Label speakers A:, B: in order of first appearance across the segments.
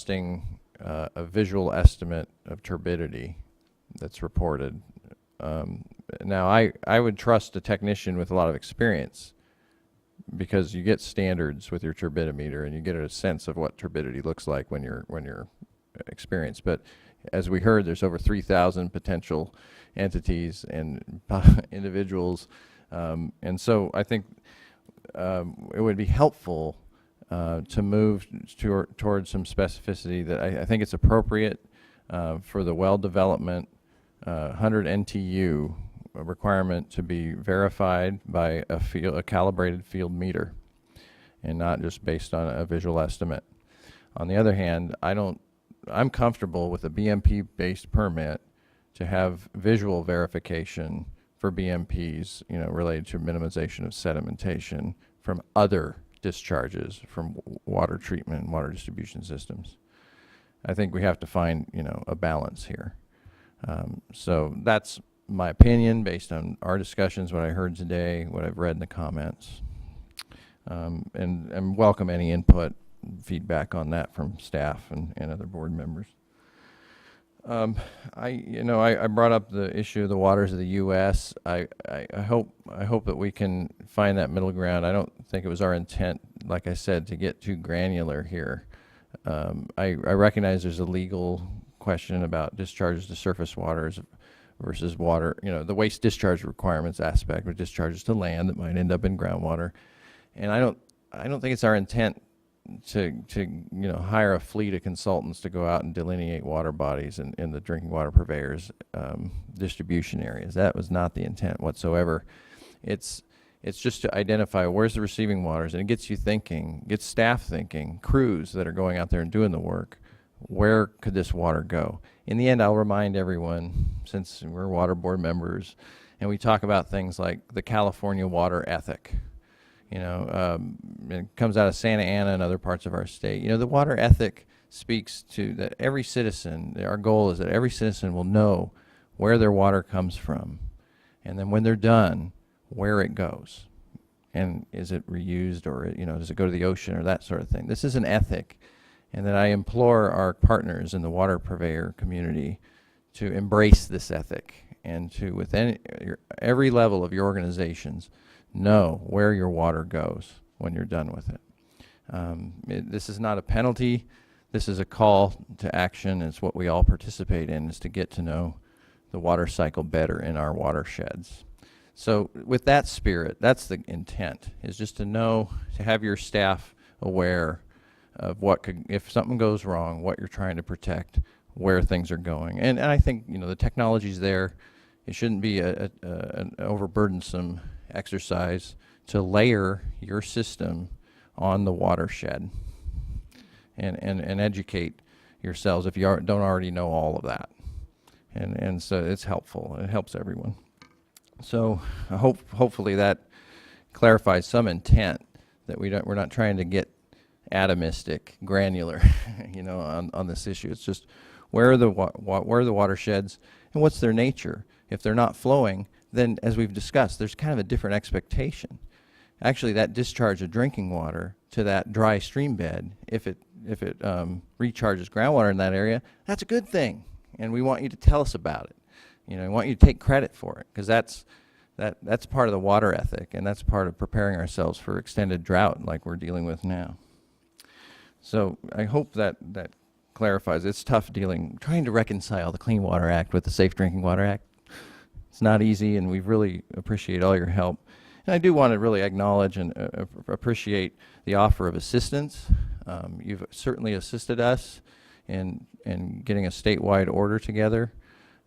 A: trusting a visual estimate of turbidity that's reported. Now, I would trust a technician with a lot of experience, because you get standards with your turbidimeter and you get a sense of what turbidity looks like when you're experienced. But as we heard, there's over 3,000 potential entities and individuals, and so I think it would be helpful to move towards some specificity that I think it's appropriate for the well development 100 NTU requirement to be verified by a calibrated field meter and not just based on a visual estimate. On the other hand, I'm comfortable with a BMP-based permit to have visual verification for BMPs, related to minimization of sedimentation from other discharges from water treatment and water distribution systems. I think we have to find, a balance here. So that's my opinion based on our discussions, what I heard today, what I've read in the comments, and welcome any input, feedback on that from staff and other board members. I brought up the issue of the waters of the U.S. I hope that we can find that middle ground. I don't think it was our intent, like I said, to get too granular here. I recognize there's a legal question about discharges to surface waters versus water, the waste discharge requirements aspect with discharges to land that might end up in groundwater. And I don't think it's our intent to hire a fleet of consultants to go out and delineate water bodies in the drinking water purveyors distribution areas. That was not the intent whatsoever. It's just to identify where's the receiving waters, and it gets you thinking, gets staff thinking, crews that are going out there and doing the work. Where could this water go? In the end, I'll remind everyone, since we're water board members, and we talk about things like the California water ethic. It comes out of Santa Ana and other parts of our state. The water ethic speaks to that every citizen, our goal is that every citizen will know where their water comes from, and then when they're done, where it goes. And is it reused, or, does it go to the ocean, or that sort of thing. This is an ethic. And that I implore our partners in the water purveyor community to embrace this ethic and to, within every level of your organizations, know where your water goes when you're done with it. This is not a penalty. This is a call to action. It's what we all participate in, is to get to know the water cycle better in our watersheds. So with that spirit, that's the intent, is just to have your staff aware of what could, if something goes wrong, what you're trying to protect, where things are going. And I think, the technology's there. It shouldn't be an overburdensome exercise to layer your system on the watershed and educate yourselves if you don't already know all of that. And so it's helpful. It helps everyone. So hopefully that clarifies some intent, that we're not trying to get atomistic, granular, on this issue. It's just where are the watersheds and what's their nature. If they're not flowing, then as we've discussed, there's kind of a different expectation. Actually, that discharge of drinking water to that dry stream bed, if it recharges groundwater in that area, that's a good thing, and we want you to tell us about it. We want you to take credit for it, because that's part of the water ethic, and that's part of preparing ourselves for extended drought like we're dealing with now. So I hope that clarifies. It's tough trying to reconcile the Clean Water Act with the Safe Drinking Water Act. It's not easy, and we really appreciate all your help. And I do want to really acknowledge and appreciate the offer of assistance. You've certainly assisted us in getting a statewide order together.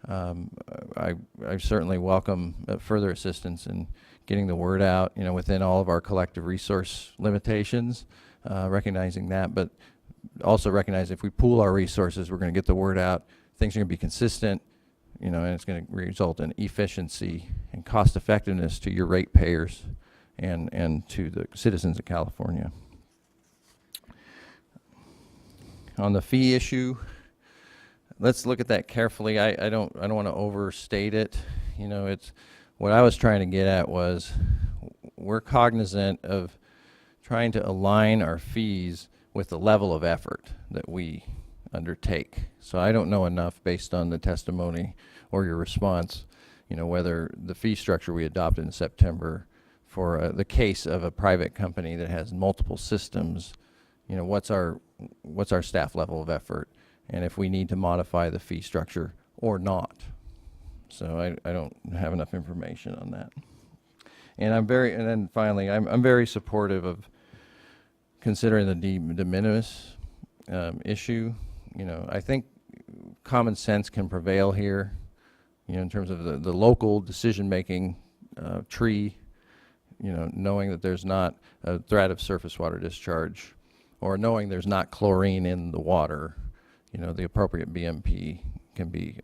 A: I certainly welcome further assistance in getting the word out, within all of our collective resource limitations. Recognizing that, but also recognize if we pool our resources, we're going to get the word out. Things are going to be consistent, and it's going to result in efficiency and cost effectiveness to your ratepayers and to the citizens of California. On the fee issue, let's look at that carefully. I don't want to overstate it. It's what I was trying to get at was we're cognizant of trying to align our fees with the level of effort that we undertake. So I don't know enough based on the testimony or your response, whether the fee structure we adopted in September for the case of a private company that has multiple systems, what's our staff level of effort, and if we need to modify the fee structure or not. So I don't have enough information on that. And then finally, I'm very supportive of considering the de minimis issue. I think common sense can prevail here, in terms of the local decision-making tree, knowing that there's not a threat of surface water discharge, or knowing there's not chlorine in the water, the appropriate BMP can be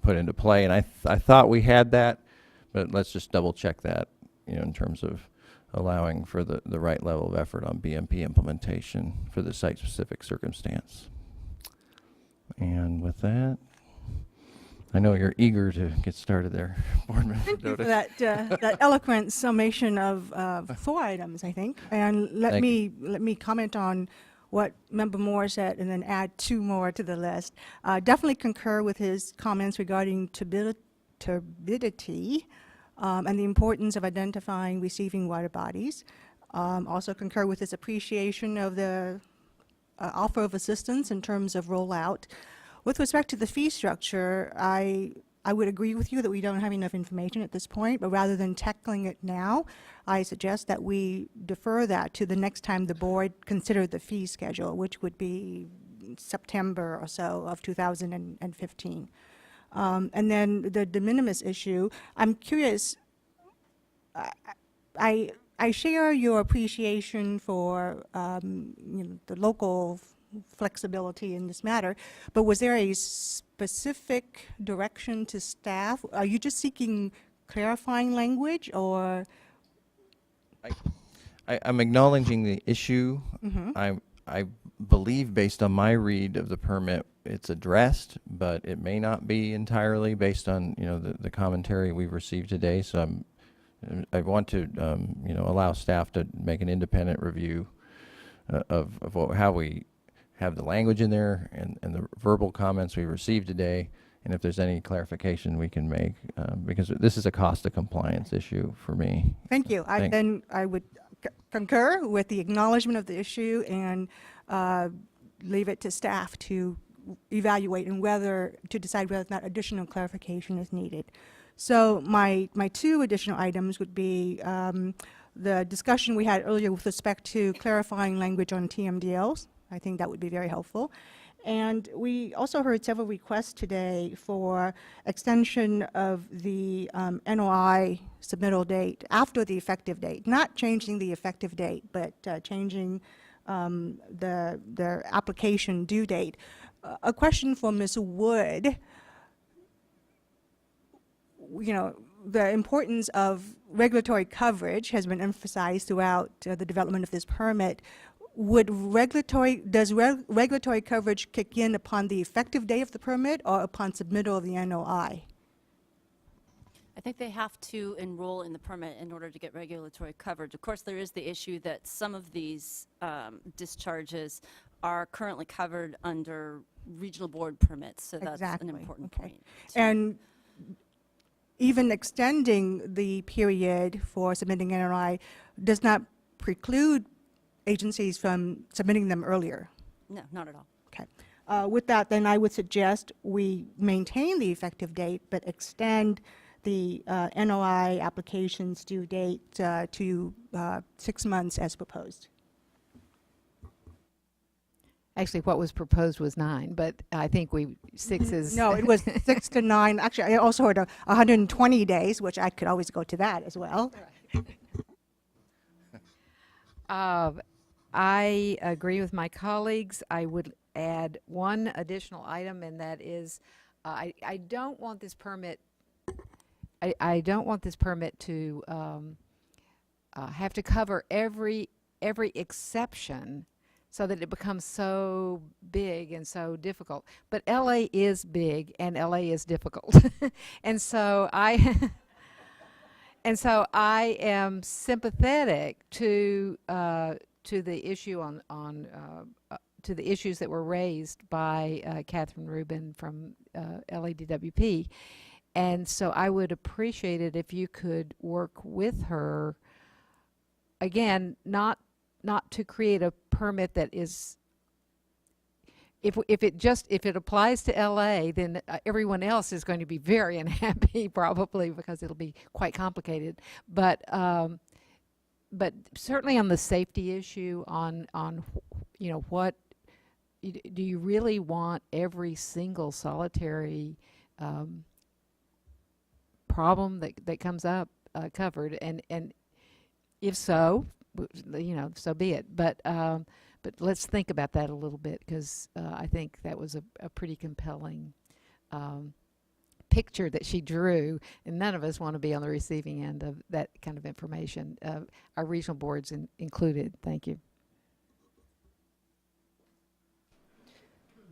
A: put into play. And I thought we had that, but let's just double check that, in terms of allowing for the right level of effort on BMP implementation for the site-specific circumstance. And with that, I know you're eager to get started there, Board Member
B: Thank you for
A: Dotis.
B: that eloquent summation of 4 items, I think. And let me comment on what Member Moore said and then add 2 more to the list. Definitely concur with his comments regarding turbidity and the importance of identifying receiving water bodies. Also concur with his appreciation of the offer of assistance in terms of rollout. With respect to the fee structure, I would agree with you that we don't have enough information at this point, but rather than tackling it now, I suggest that we defer that to the next time the board consider the fee schedule, which would be September or so of 2015. And then the de minimis issue, I'm curious, I share your appreciation for the local flexibility in this matter, but was there a specific direction to staff? Are you just seeking clarifying language, or?
A: I'm acknowledging the issue.
B: Mm-hmm.
A: I believe, based on my read of the permit, it's addressed, but it may not be entirely based on the commentary we've received today. So I want to allow staff to make an independent review of how we have the language in there and the verbal comments we received today, and if there's any clarification we can make, because this is a cost of compliance issue for me.
B: Thank you. Then I would concur with the acknowledgement of the issue and leave it to staff to evaluate and to decide whether or not additional clarification is needed. So my 2 additional items would be the discussion we had earlier with respect to clarifying language on TMDLs. I think that would be very helpful. And we also heard several requests today for extension of the NOI submittal date after the effective date, not changing the effective date, but changing the application due date. A question for Ms. Wood. The importance of regulatory coverage has been emphasized throughout the development of this permit. Does regulatory coverage kick in upon the effective date of the permit or upon submittal of the NOI?
C: I think they have to enroll in the permit in order to get regulatory coverage. Of course, there is the issue that some of these discharges are currently covered under regional board permits, so that's an important point.
B: And even extending the period for submitting NOI does not preclude agencies from submitting them earlier?
C: No, not at all.
B: Okay. With that, then I would suggest we maintain the effective date, but extend the NOI application's due date to 6 months as proposed.
D: Actually, what was proposed was 9, but I think 6 is...
B: No, it was 6 to 9. Actually, I also heard 120 days, which I could always go to that as well.
D: I agree with my colleagues. I would add one additional item, and that is I don't want this permit I don't want this permit to have to cover every exception so that it becomes so big and so difficult. But LA is big and LA is difficult. And so I am sympathetic to the issue on to the issues that were raised by Catherine Rubin from LADWP. And so I would appreciate it if you could work with her, again, not to create a permit that is, if it applies to LA, then everyone else is going to be very unhappy probably, because it'll be quite complicated. But certainly on the safety issue, on what do you really want every single solitary problem that comes up covered, and if so, so be it. But let's think about that a little bit, because I think that was a pretty compelling picture that she drew, and none of us want to be on the receiving end of that kind of information, our regional boards included. Thank you.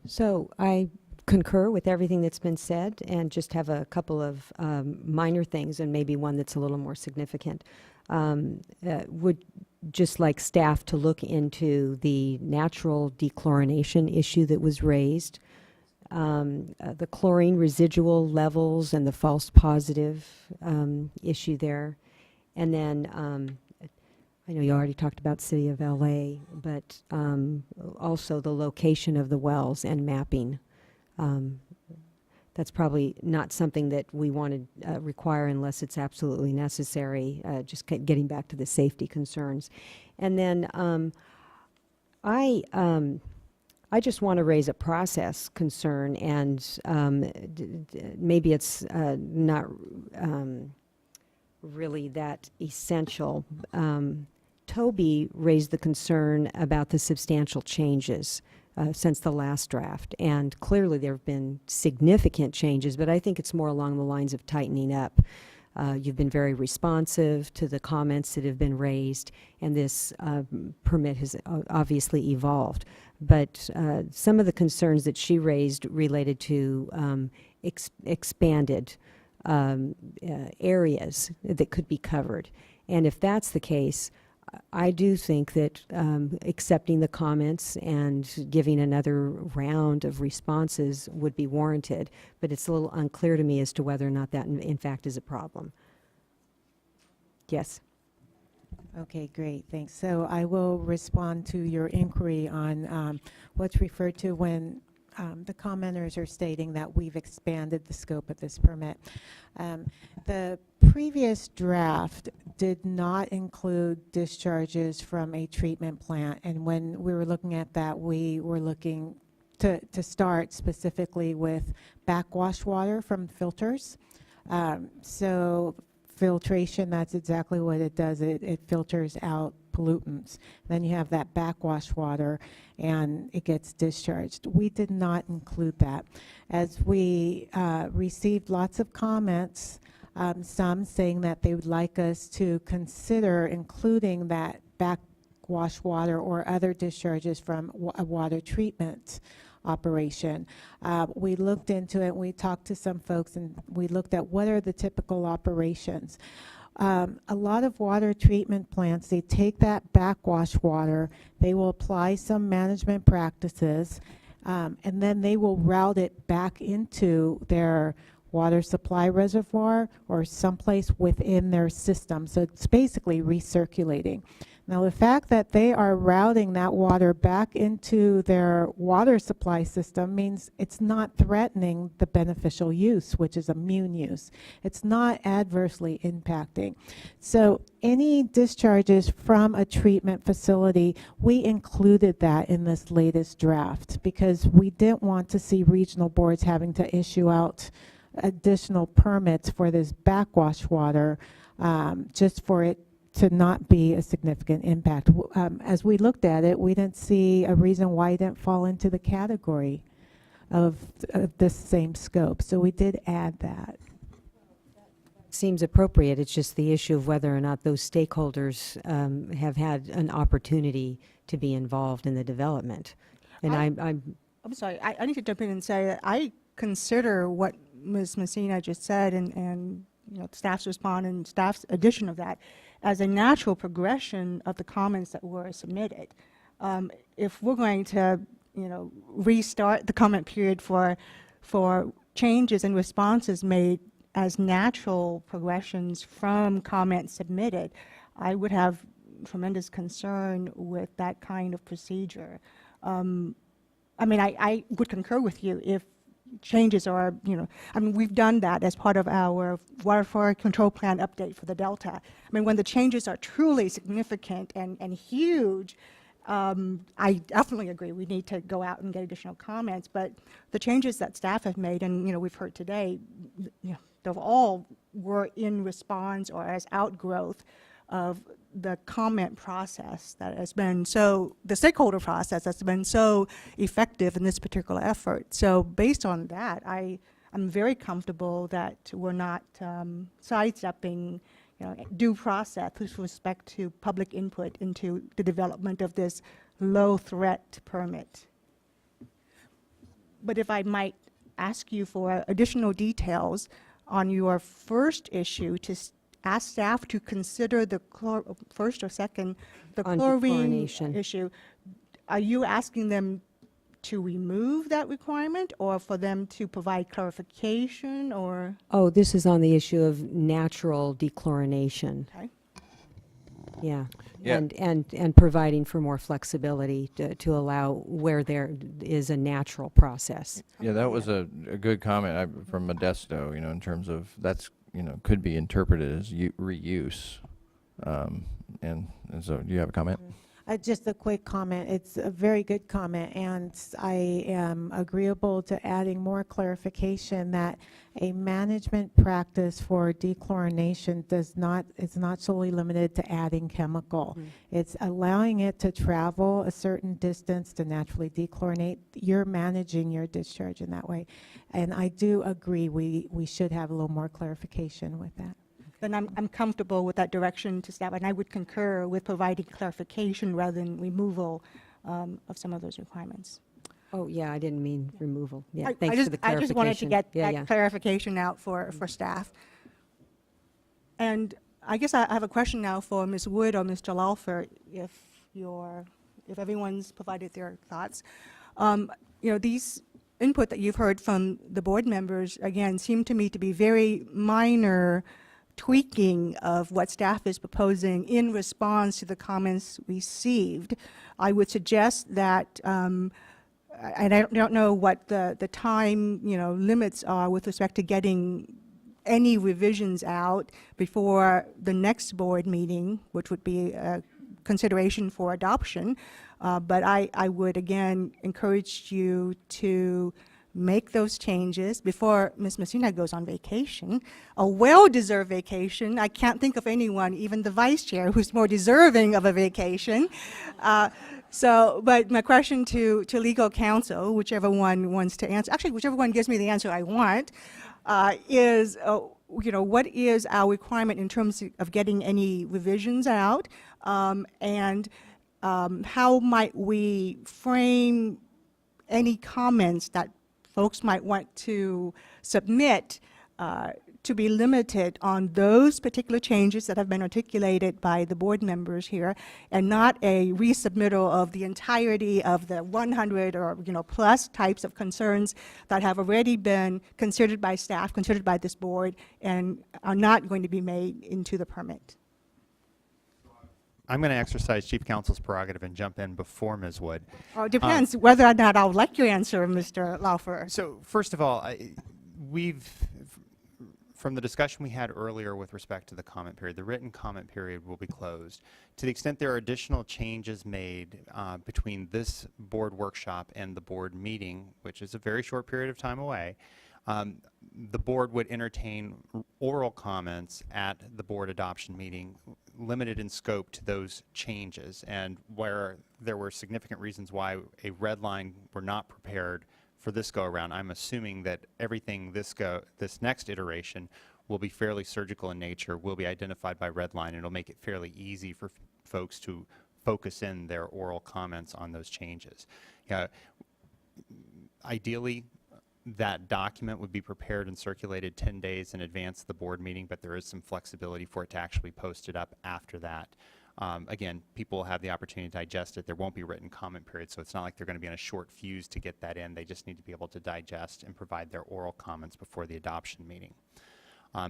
E: So I concur with everything that's been said, and just have a couple of minor things, and maybe one that's a little more significant. Would just like staff to look into the natural dechlorination issue that was raised, the chlorine residual levels and the false positive issue there. And then I know you already talked about City of LA, but also the location of the wells and mapping. That's probably not something that we want to require unless it's absolutely necessary, just getting back to the safety concerns. And then I just want to raise a process concern, and maybe it's not really that essential. Toby raised the concern about the substantial changes since the last draft, and clearly there have been significant changes, but I think it's more along the lines of tightening up. You've been very responsive to the comments that have been raised, and this permit has obviously evolved. But some of the concerns that she raised related to expanded areas that could be covered. And if that's the case, I do think that accepting the comments and giving another round of responses would be warranted, but it's a little unclear to me as to whether or not that in fact is a problem. Yes.
F: Okay, great, thanks. So I will respond to your inquiry on what's referred to when the commenters are stating that we've expanded the scope of this permit. The previous draft did not include discharges from a treatment plant, and when we were looking at that, we were looking to start specifically with backwash water from filters. So filtration, that's exactly what it does. It filters out pollutants. Then you have that backwash water and it gets discharged. We did not include that. As we received lots of comments, some saying that they would like us to consider including that backwash water or other discharges from a water treatment operation. We looked into it, we talked to some folks, and we looked at what are the typical operations. A lot of water treatment plants, they take that backwash water, they will apply some management practices, and then they will route it back into their water supply reservoir or someplace within their system. So it's basically recirculating. Now, the fact that they are routing that water back into their water supply system means it's not threatening the beneficial use, which is immune use. It's not adversely impacting. So any discharges from a treatment facility, we included that in this latest draft because we didn't want to see regional boards having to issue out additional permits for this backwash water just for it to not be a significant impact. As we looked at it, we didn't see a reason why it didn't fall into the category of this same scope. So we did add that.
E: Seems appropriate. It's just the issue of whether or not those stakeholders have had an opportunity to be involved in the development. And
B: I'm sorry, I need to jump in and say that I consider what Ms. Messina just said and staff's response and staff's addition of that as a natural progression of the comments that were submitted. If we're going to restart the comment period for changes and responses made as natural progressions from comments submitted, I would have tremendous concern with that kind of procedure. I would concur with you if changes are, we've done that as part of our water control plan update for the Delta. When the changes are truly significant and huge, I definitely agree we need to go out and get additional comments, but the changes that staff have made, and we've heard today, they all were in response or as outgrowth of the comment process that has been the stakeholder process that's been so effective in this particular effort. So based on that, I'm very comfortable that we're not sidestepping due process with respect to public input into the development of this low threat permit. But if I might ask you for additional details on your first issue, to ask staff to consider the first or second, the
E: On
B: chlorine
E: dechlorination.
B: issue. Are you asking them to remove that requirement, or for them to provide clarification, or?
E: Oh, this is on the issue of natural dechlorination.
B: Okay.
E: Yeah.
A: Yeah.
E: And providing for more flexibility to allow where there is a natural process.
A: Yeah, that was a good comment from Modesto, in terms of that's, could be interpreted as reuse. And so do you have a comment?
F: Just a quick comment. It's a very good comment, and I am agreeable to adding more clarification that a management practice for dechlorination is not solely limited to adding chemical. It's allowing it to travel a certain distance to naturally dechlorinate. You're managing your discharge in that way. And I do agree we should have a little more clarification with that.
B: Then I'm comfortable with that direction to staff, and I would concur with providing clarification rather than removal of some of those requirements.
E: Oh, yeah, I didn't mean removal. Yeah,
B: I
E: thanks for the clarification.
B: I just wanted to get
E: Yeah,
B: that clarification out for staff. And I guess I have a question now for Ms. Wood or Mr. Laufer, if everyone's provided their thoughts. These input that you've heard from the board members, again, seem to me to be very minor tweaking of what staff is proposing in response to the comments received. I would suggest that, and I don't know what the time limits are with respect to getting any revisions out before the next board meeting, which would be a consideration for adoption. But I would again encourage you to make those changes before Ms. Messina goes on vacation, a well-deserved vacation. I can't think of anyone, even the vice chair, who's more deserving of a vacation. But my question to legal counsel, whichever one wants to answer, actually whichever one gives me the answer I want, is what is our requirement in terms of getting any revisions out, and how might we frame any comments that folks might want to submit to be limited on those particular changes that have been articulated by the board members here, and not a resubmittal of the entirety of the 100 or plus types of concerns that have already been considered by staff, considered by this board, and are not going to be made into the permit.
G: I'm going to exercise Chief Counsel's prerogative and jump in before Ms. Wood.
B: Oh, it depends whether or not I would like your answer, Mr. Laufer.
G: So first of all, from the discussion we had earlier with respect to the comment period, the written comment period will be closed. To the extent there are additional changes made between this board workshop and the board meeting, which is a very short period of time away, the board would entertain oral comments at the board adoption meeting, limited in scope to those changes, and where there were significant reasons why a red line were not prepared for this go around. I'm assuming that everything this next iteration will be fairly surgical in nature, will be identified by red line, and it'll make it fairly easy for folks to focus in their oral comments on those changes. Ideally, that document would be prepared and circulated 10 days in advance of the board meeting, but there is some flexibility for it to actually post it up after that. Again, people will have the opportunity to digest it. There won't be written comment period, so it's not like they're going to be on a short fuse to get that in. They just need to be able to digest and provide their oral comments before the adoption meeting.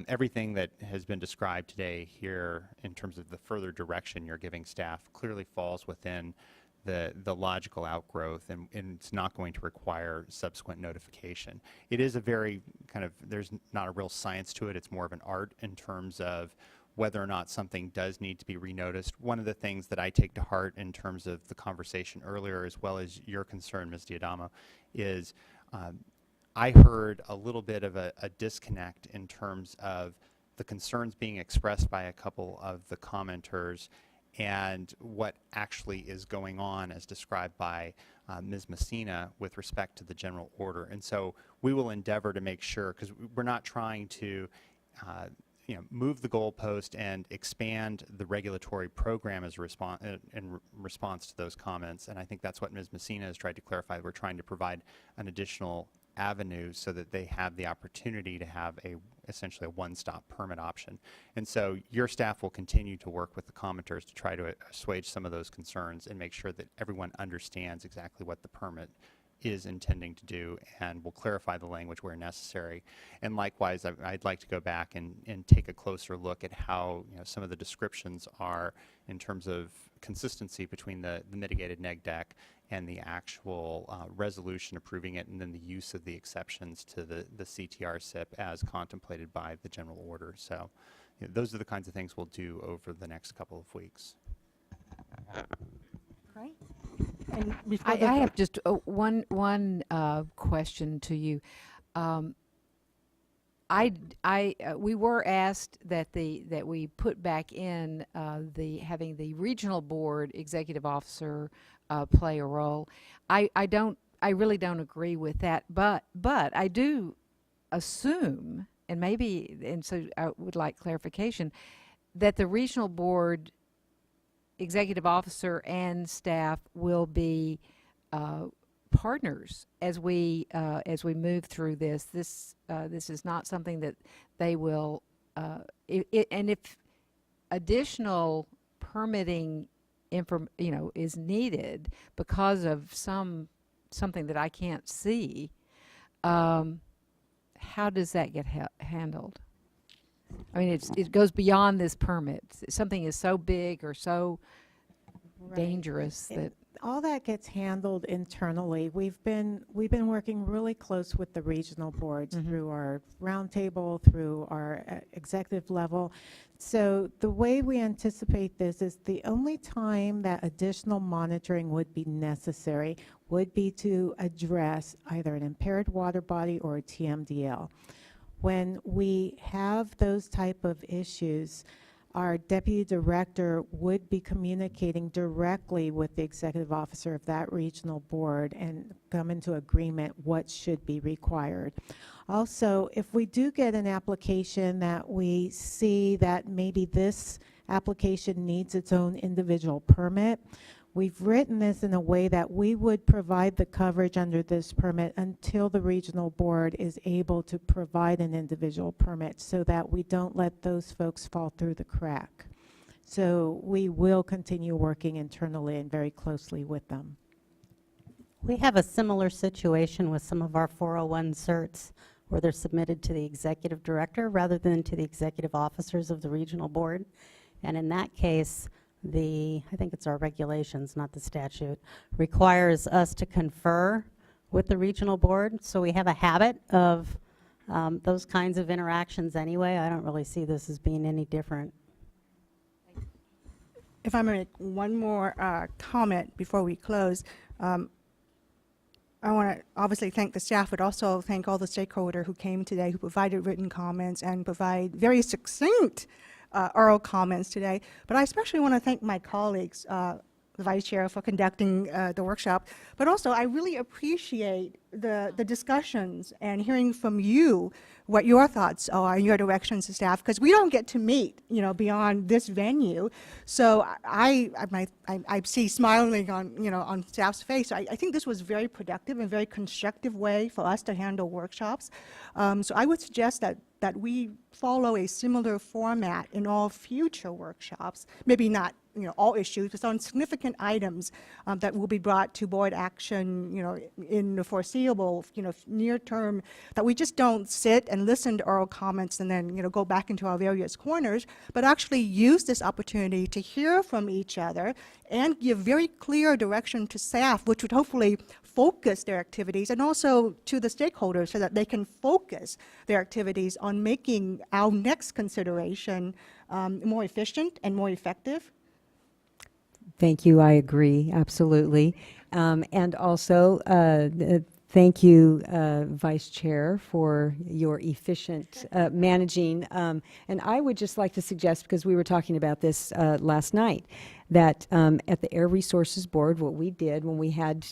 G: Everything that has been described today here in terms of the further direction you're giving staff clearly falls within the logical outgrowth, and it's not going to require subsequent notification. It is a very kind of, there's not a real science to it. It's more of an art in terms of whether or not something does need to be renoticed. One of the things that I take to heart in terms of the conversation earlier, as well as your concern, Ms. Diadamo, is I heard a little bit of a disconnect in terms of the concerns being expressed by a couple of the commenters and what actually is going on as described by Ms. Messina with respect to the general order. And so we will endeavor to make sure, because we're not trying to move the goalpost and expand the regulatory program as in response to those comments. And I think that's what Ms. Messina has tried to clarify. We're trying to provide an additional avenue so that they have the opportunity to have essentially a one-stop permit option. And so your staff will continue to work with the commenters to try to assuage some of those concerns and make sure that everyone understands exactly what the permit is intending to do, and will clarify the language where necessary. And likewise, I'd like to go back and take a closer look at how some of the descriptions are in terms of consistency between the mitigated neg deck and the actual resolution approving it, and then the use of the exceptions to the SWRCB as contemplated by the general order. So those are the kinds of things we'll do over the next couple of weeks.
B: Right? And before
D: I
B: the-
D: have just one question to you. We were asked that we put back in having the regional board executive officer play a role. I really don't agree with that, but I do assume, and so I would like clarification, that the regional board executive officer and staff will be partners as we move through this. This is not something that they will. And if additional permitting is needed because of something that I can't see, how does that get handled? I mean, it goes beyond this permit. Something is so big or so dangerous that
F: all that gets handled internally. We've been working really close with the regional boards through our roundtable, through our executive level. So the way we anticipate this is the only time that additional monitoring would be necessary would be to address either an impaired water body or a TMDL. When we have those type of issues, our deputy director would be communicating directly with the executive officer of that regional board and come into agreement what should be required. Also, if we do get an application that we see that maybe this application needs its own individual permit, we've written this in a way that we would provide the coverage under this permit until the regional board is able to provide an individual permit, so that we don't let those folks fall through the crack. So we will continue working internally and very closely with them.
H: We have a similar situation with some of our 401 certs where they're submitted to the executive director rather than to the executive officers of the regional board. And in that case, I think it's our regulations, not the statute, requires us to confer with the regional board. So we have a habit of those kinds of interactions anyway. I don't really see this as being any different.
B: If I may make one more comment before we close, I want to obviously thank the staff, but also thank all the stakeholders who came today, who provided written comments and provide very succinct oral comments today. But I especially want to thank my colleagues, the Vice Chair, for conducting the workshop. But also, I really appreciate the discussions and hearing from you what your thoughts are and your directions to staff, because we don't get to meet, beyond this venue. So I see smiling on staff's face. I think this was very productive and very constructive way for us to handle workshops. So I would suggest that we follow a similar format in all future workshops, maybe not all issues, but on significant items that will be brought to board action, in the foreseeable, near term, that we just don't sit and listen to oral comments and then, go back into our various corners, but actually use this opportunity to hear from each other and give very clear direction to staff, which would hopefully focus their activities, and also to the stakeholders so that they can focus their activities on making our next consideration more efficient and more effective.
E: Thank you. I agree, absolutely. And also, thank you, Vice Chair, for your efficient managing. And I would just like to suggest, because we were talking about this last night, that at the Air Resources Board, what we did when we had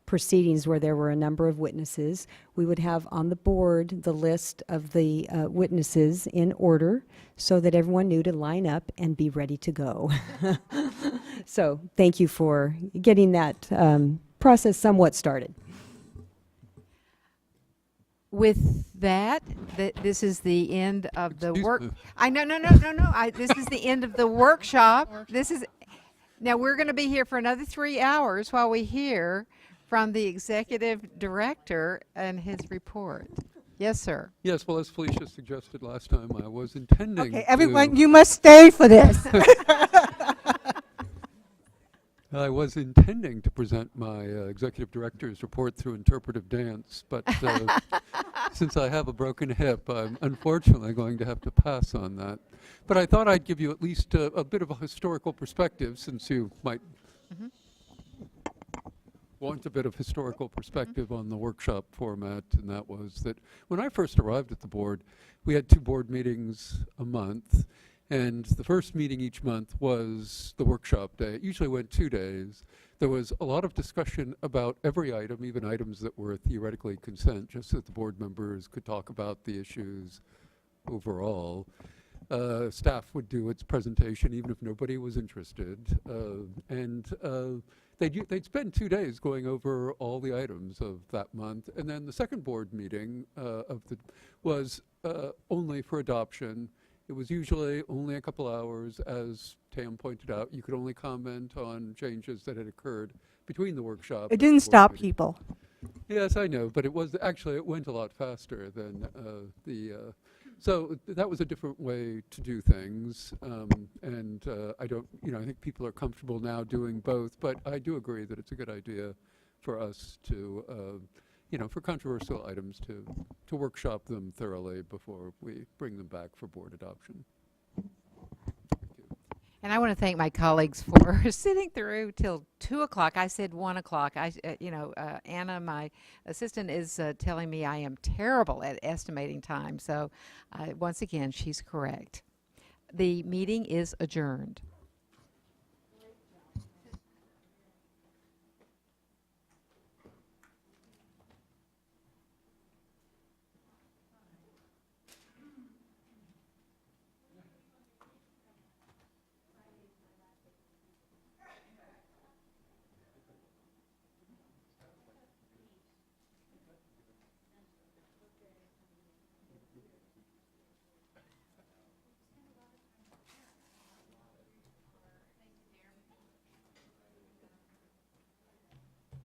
E: proceedings where there were a number of witnesses, we would have on the board the list of the witnesses in order so that everyone knew to line up and be ready to go. So thank you for getting that process somewhat started.
D: With that, this is the end of the
I: Excuse
D: work.
I: me.
D: This is the end of the workshop. Now we're going to be here for another 3 hours while we hear from the executive director and his report. Yes, sir.
I: Yes, well, as Felicia suggested last time, I was intending
B: Okay, everyone,
I: to,
B: you must stay for this.
I: I was intending to present my executive director's report through interpretive dance, but since I have a broken hip, I'm unfortunately going to have to pass on that. But I thought I'd give you at least a bit of a historical perspective, since you might want a bit of historical perspective on the workshop format, and that was that when I first arrived at the board, we had 2 board meetings a month, and the first meeting each month was the workshop day. It usually went 2 days. There was a lot of discussion about every item, even items that were theoretically consent, just so that the board members could talk about the issues overall. Staff would do its presentation even if nobody was interested, they'd spend 2 days going over all the items of that month, and then the second board meeting was only for adoption. It was usually only a couple hours. As Tam pointed out, you could only comment on changes that had occurred between the workshop.
B: It didn't stop people.
I: Yes, I know, but it went a lot faster than so that was a different way to do things, and I think people are comfortable now doing both, but I do agree that it's a good idea for us to, for controversial items to workshop them thoroughly before we bring them back for board adoption.
D: And I want to thank my colleagues for sitting through till 2 o'clock. I said 1 o'clock. Anna, my assistant, is telling me I am terrible at estimating time. So once again, she's correct. The meeting is adjourned.